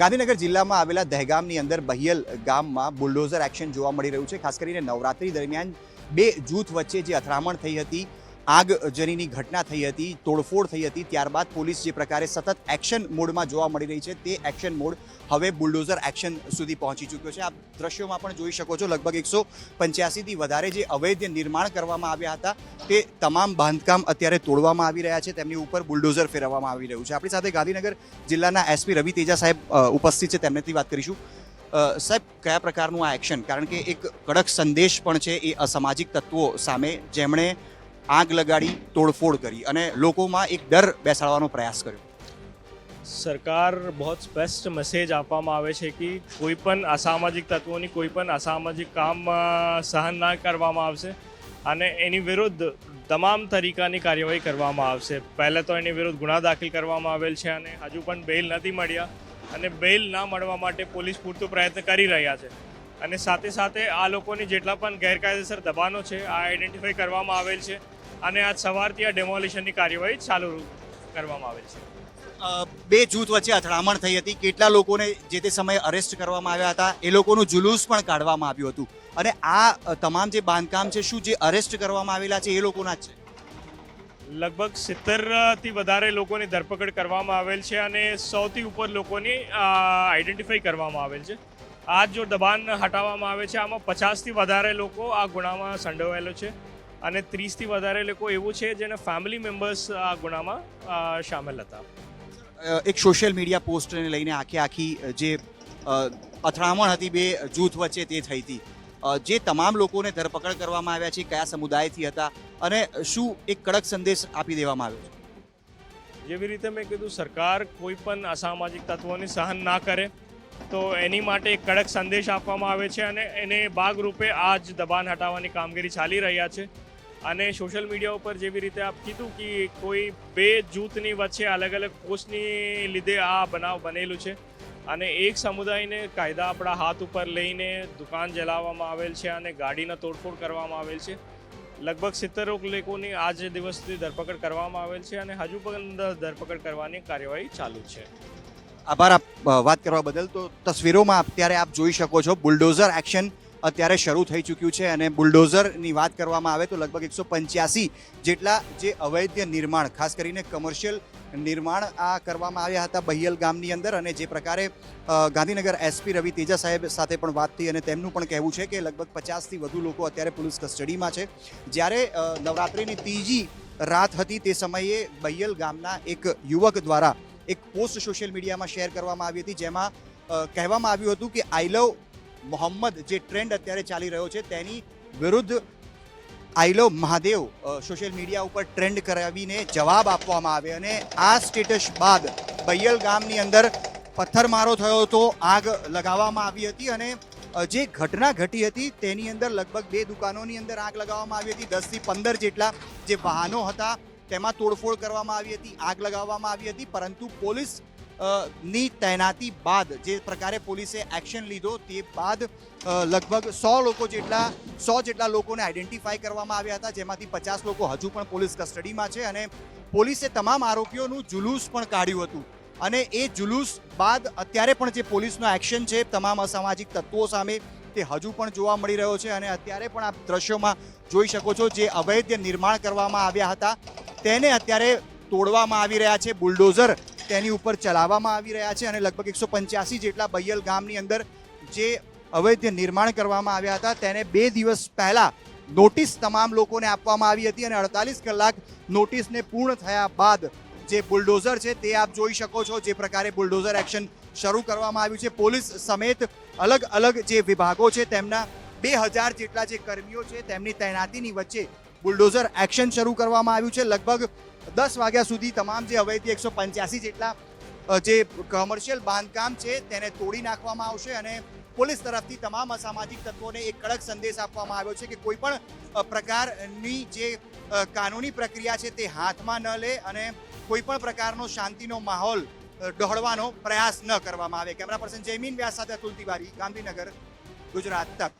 ગાંધીનગર જિલ્લામાં આવેલા દહેગામની અંદર બહિયલ ગામમાં બુલડોઝર એક્શન જોવા મળી રહ્યું છે। ખાસ કરીને નવરાત્રી દરમિયાન બે જૂથ વચ્ચે જે અથડામણ થઈ હતી, આગજનીની ઘટના થઈ હતી, તોડફોડ થઈ હતી, ત્યારબાદ પોલીસ જે પ્રકારે સતત એક્શન મોડમાં જોવા મળી રહી છે તે એક્શન મોડ હવે બુલડોઝર એક્શન સુધી પહોંચી ચૂક્યો છે। આપ દ્રશ્યોમાં પણ જોઈ શકો છો, લગભગ 185થી વધારે જે અવૈધ નિર્માણ કરવામાં આવ્યા હતા તે તમામ બાંધકામ અત્યારે તોડવામાં આવી રહ્યા છે, તેમની ઉપર બુલડોઝર ફેરવવામાં આવી રહ્યું છે। આપણી સાથે ગાંધીનગર જિલ્લાના એસપી રવિ તેજા સાહેબ ઉપસ્થિત છે, તેમનેથી વાત કરીશું। સાહેબ, કયા પ્રકારનું આ એક્શન, કારણ કે એક કડક સંદેશ પણ છે એ અસામાજિક તત્વો સામે જેમણે આગ લગાડી, તોડફોડ કરી અને લોકોમાં એક ડર બેસાડવાનો પ્રયાસ કર્યો? સરકાર बहुत સ્પષ્ટ મેસેજ આપવામાં આવે છે કે કોઈ પણ અસામાજિક તત્વોની કોઈ પણ અસામાજિક કામ સહન ના કરવામાં આવશે અને એની વિરુદ્ધ તમામ તરીકાની કાર્યવાહી કરવામાં આવશે। પહેલાં તો એની વિરુદ્ધ ગુના દાખલ કરવામાં આવેલ છે અને હજુ પણ બેલ નથી મળ્યા અને બેલ ના મળવા માટે પોલીસ પૂરતો પ્રયત્ન કરી રહ્યા છે અને સાથે સાથે આ લોકોની જેટલા પણ ગેરકાયદેસર દબાણો છે આ આઈડેન્ટિફાઈ કરવામાં આવેલ છે અને આજ સવારથી આ ડેમોલિશનની કાર્યવાહી ચાલુ કરવામાં આવેલ છે। બે જૂથ વચ્ચે અથડામણ થઈ હતી, કેટલા લોકોને જે તે સમયે અરેસ્ટ કરવામાં આવ્યા હતા, એ લોકોનું જુલુસ પણ કાઢવામાં આવ્યું હતું અને આ તમામ જે બાંધકામ છે, શું જે અરેસ્ટ કરવામાં આવેલા છે એ લોકોના જ છે? લગભગ 70થી વધારે લોકોની ધરપકડ કરવામાં આવેલ છે અને 100થી ઉપર લોકોની આઈડેન્ટિફાઈ કરવામાં આવેલ છે। આ જો દબાણ હટાવવામાં આવે છે આમાં 50થી વધારે લોકો આ ગુનામાં સંડોવાયેલો છે અને 30થી વધારે લોકો એવું છે જેના ફેમિલી મેમ્બર્સ આ ગુનામાં સામેલ હતા। એક સોશિયલ મીડિયા પોસ્ટને લઈને આખી જે અથડામણ હતી બે જૂથ વચ્ચે તે થઈ હતી, જે તમામ લોકોને ધરપકડ કરવામાં આવ્યા છે, કયા સમુદાયથી હતા અને શું એક કડક સંદેશ આપી દેવામાં આવ્યો છે? જેવી રીતે મેં કીધું, સરકાર કોઈ પણ અસામાજિક તત્વોની સહન ના કરે તો એની માટે એક કડક સંદેશ આપવામાં આવે છે અને એને ભાગરૂપે આ જ દબાણ હટાવવાની કામગીરી ચાલી રહ્યા છે અને સોશિયલ મીડિયા ઉપર જેવી રીતે આપ કીધું કે કોઈ બે જૂથની વચ્ચે અલગ અલગ પોસ્ટની લીધે આ બનાવ બનેલું છે અને એક સમુદાયને કાયદા આપણા હાથ ઉપર લઈને દુકાન જલાવવામાં આવેલ છે અને ગાડીના તોડફોડ કરવામાં આવેલ છે। લગભગ 70 લોકોની આજ દિવસથી ધરપકડ કરવામાં આવેલ છે અને હજુ પણ ધરપકડ કરવાની કાર્યવાહી ચાલુ છે। આભાર આપ વાત કરવા બદલ। તો તસવીરોમાં અત્યારે આપ જોઈ શકો છો, બુલડોઝર એક્શન અત્યારે શરૂ થઈ ચૂક્યું છે અને બુલડોઝરની વાત કરવામાં આવે તો લગભગ 185 જેટલા જે અવૈધ નિર્માણ, ખાસ કરીને કમર્શિયલ નિર્માણ આ કરવામાં આવ્યા હતા બહિયલ ગામની અંદર અને જે પ્રકારે ગાંધીનગર એસપી રવિ તેજા સાહેબ સાથે પણ વાત થઈ અને તેમનું પણ કહેવું છે કે લગભગ 50થી વધુ લોકો અત્યારે પોલીસ કસ્ટડીમાં છે। જ્યારે નવરાત્રિની ત્રીજી રાત હતી તે સમયે બહિયલ ગામના એક યુવક દ્વારા એક પોસ્ટ સોશિયલ મીડિયામાં શેર કરવામાં આવી હતી, જેમાં કહેવામાં આવ્યું હતું કે આઈ લવ મોહમ્મદ જે ટ્રેન્ડ અત્યારે ચાલી રહ્યો છે તેની વિરુદ્ધ આઈ લવ મહાદેવ સોશિયલ મીડિયા ઉપર ટ્રેન્ડ કરાવીને જવાબ આપવામાં આવે અને આ સ્ટેટસ બાદ બહિયલ ગામની અંદર પથ્થરમારો થયો હતો, આગ લગાવવામાં આવી હતી અને જે ઘટના ઘટી હતી તેની અંદર લગભગ બે દુકાનોની અંદર આગ લગાવવામાં આવી હતી, 10થી 15 જેટલા જે વાહનો હતા તેમાં તોડફોડ કરવામાં આવી હતી, આગ લગાવવામાં આવી હતી, પરંતુ પોલીસ ની તૈનાતી બાદ જે પ્રકારે પોલીસે એક્શન લીધો તે બાદ લગભગ 100 જેટલા લોકોને આઈડેન્ટિફાઈ કરવામાં આવ્યા હતા, જેમાંથી 50 લોકો હજુ પણ પોલીસ કસ્ટડીમાં છે અને પોલીસે તમામ આરોપીઓનું જુલુસ પણ કાઢ્યું હતું અને એ જુલુસ બાદ અત્યારે પણ જે પોલીસનો એક્શન છે તમામ અસામાજિક તત્વો સામે તે હજુ પણ જોવા મળી રહ્યો છે અને અત્યારે પણ આપ દ્રશ્યોમાં જોઈ શકો છો, જે અવૈધ નિર્માણ કરવામાં આવ્યા હતા તેને અત્યારે તોડવામાં આવી રહ્યા છે, બુલડોઝર તેની ઉપર ચલાવવામાં આવી રહ્યા છે અને લગભગ 185 જેટલા બહિયલ ગામની અંદર જે અવૈધ નિર્માણ કરવામાં આવ્યા હતા તેને 2 દિવસ પહેલા નોટિસ તમામ લોકોને આપવામાં આવી હતી અને 48 કલાક નોટિસને પૂર્ણ થયા બાદ જે બુલડોઝર છે તે આપ જોઈ શકો છો, જે પ્રકારે બુલડોઝર એક્શન શરૂ કરવામાં આવ્યું છે। પોલીસ સમેત અલગ અલગ જે વિભાગો છે તેમના 2000 જેટલા જે કર્મીઓ છે તેમની તૈનાતીની વચ્ચે બુલડોઝર એક્શન શરૂ કરવામાં આવ્યું છે। લગભગ 10 વાગ્યા સુધી તમામ જે અવૈધ 185 જેટલા જે કમર્શિયલ બાંધકામ છે તેને તોડી નાખવામાં આવશે અને પોલીસ તરફથી તમામ અસામાજિક તત્વોને એક કડક સંદેશ આપવામાં આવ્યો છે કે કોઈ પણ પ્રકારની જે કાનૂની પ્રક્રિયા છે તે હાથમાં ન લે અને કોઈ પણ પ્રકારનો શાંતિનો માહોલ ડહોળવાનો પ્રયાસ ન કરવામાં આવે। કેમેરા પર્સન જયમીન વ્યાસ સાથે અતુલ તિવારી, ગાંધીનગર, ગુજરાત તક।